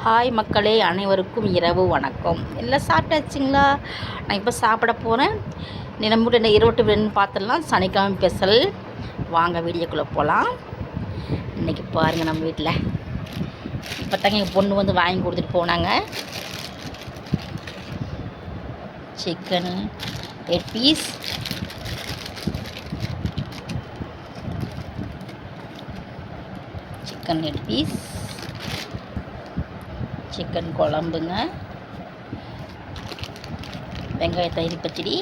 Hi மக்களே, அனைவருக்கும் இரவு வணக்கம். எல்லாம் சாப்பிட்டாச்சுங்களா? நான் இப்போ சாப்பிட போகிறேன். நம்மகிட்ட என்ன இருவட்டு வேணும்னு பார்த்துடலாம். சனிக்கிழமை ஸ்பெஷல். வாங்க வீடியோக்குள்ளே போகலாம். இன்றைக்கி பாருங்கள், நம்ம வீட்டில் இப்போ தாங்க எங்கள் பொண்ணு வந்து வாங்கி கொடுத்துட்டு போனாங்க. Chicken 8 piece, chicken 8 piece, chicken குழம்புங்க, வெங்காய தயிர் பச்சடி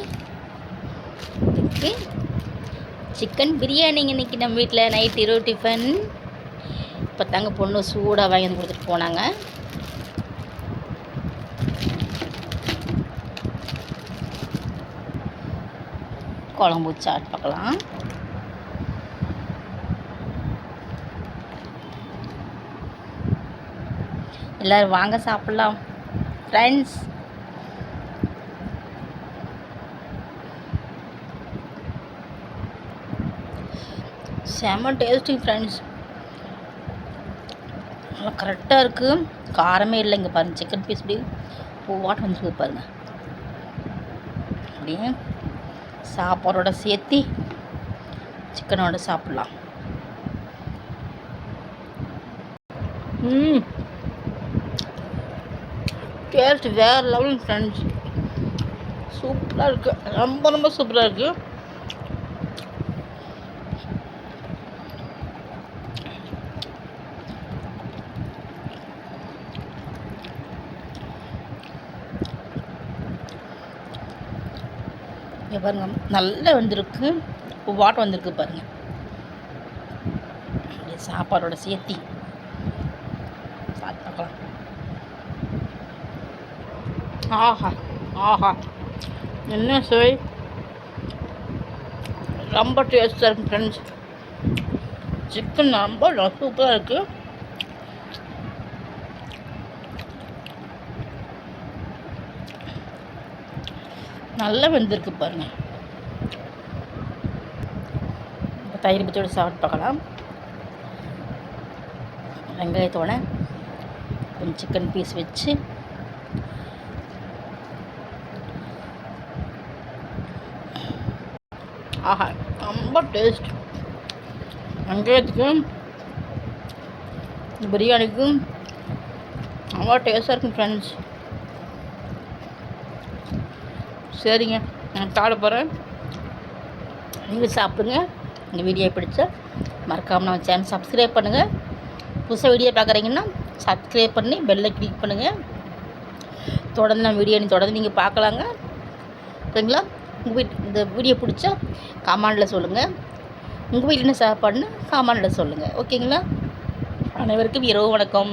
இருக்குது, சிக்கன் பிரியாணிங்க. இன்றைக்கி நம்ம வீட்டில் நைட் இரவு டிஃபன். இப்போ தாங்க பொண்ணு சூடாக வாங்கி வந்து கொடுத்துட்டு போனாங்க. குழம்பு சாட் பார்க்கலாம். எல்லோரும் வாங்க சாப்பிட்லாம் ஃப்ரெண்ட்ஸ். செம்ம டேஸ்டிங் ஃப்ரெண்ட்ஸ். நல்லா கரெக்டாக இருக்குது, காரமே இல்லை. இங்கே பாருங்கள், சிக்கன் பீஸ் இப்படி பூவாட்டம் வந்து பாருங்கள். அப்படியே சாப்பாடோட சேர்த்து சிக்கனோட சாப்பிட்லாம். டேஸ்ட் வேறு லெவல் ஃப்ரெண்ட்ஸ். சூப்பராக இருக்குது, ரொம்ப ரொம்ப சூப்பராக இருக்குது. இங்கே பாருங்கள், நல்லா வந்திருக்கு, வாட்டம் வந்திருக்கு பாருங்கள். சாப்பாடோட சேர்த்தி பார்க்கலாம். ஆஹா ஆஹா, என்ன சுவை! ரொம்ப டேஸ்ட்டாக இருக்குது ஃப்ரெண்ட்ஸ். சிக்கன் ரொம்ப சூப்பராக இருக்குது. நல்லா வெந்திருக்கு பாருங்கள். இப்போ தயிர் பச்சோடு சாப்பிட்டு பார்க்கலாம். வெங்காயத்தோட கொஞ்சம் சிக்கன் பீஸ் வச்சு ஆஹா, ரொம்ப டேஸ்ட். வெங்காயத்துக்கும் பிரியாணிக்கும் ரொம்ப டேஸ்ட்டாக இருக்கும் ஃப்ரெண்ட்ஸ். சரிங்க, நான் சாப்பிட போகிறேன். நீங்கள் சாப்பிடுங்க. இந்த வீடியோ பிடிச்சா மறக்காமல் நம்ம சேனல் சப்ஸ்கிரைப் பண்ணுங்கள். புதுசாக வீடியோ பார்க்குறீங்கன்னா சப்ஸ்கிரைப் பண்ணி பெல்லை கிளிக் பண்ணுங்கள். தொடர்ந்து நம்ம வீடியோ தொடர்ந்து நீங்கள் பார்க்கலாங்க. சரிங்களா? உங்கள் இந்த வீடியோ பிடிச்சா கமெண்டில் சொல்லுங்கள். உங்கள் வீட்டில் என்ன சாப்பாடுன்னு கமெண்டில் சொல்லுங்கள். ஓகேங்களா? அனைவருக்கும் இரவு வணக்கம்.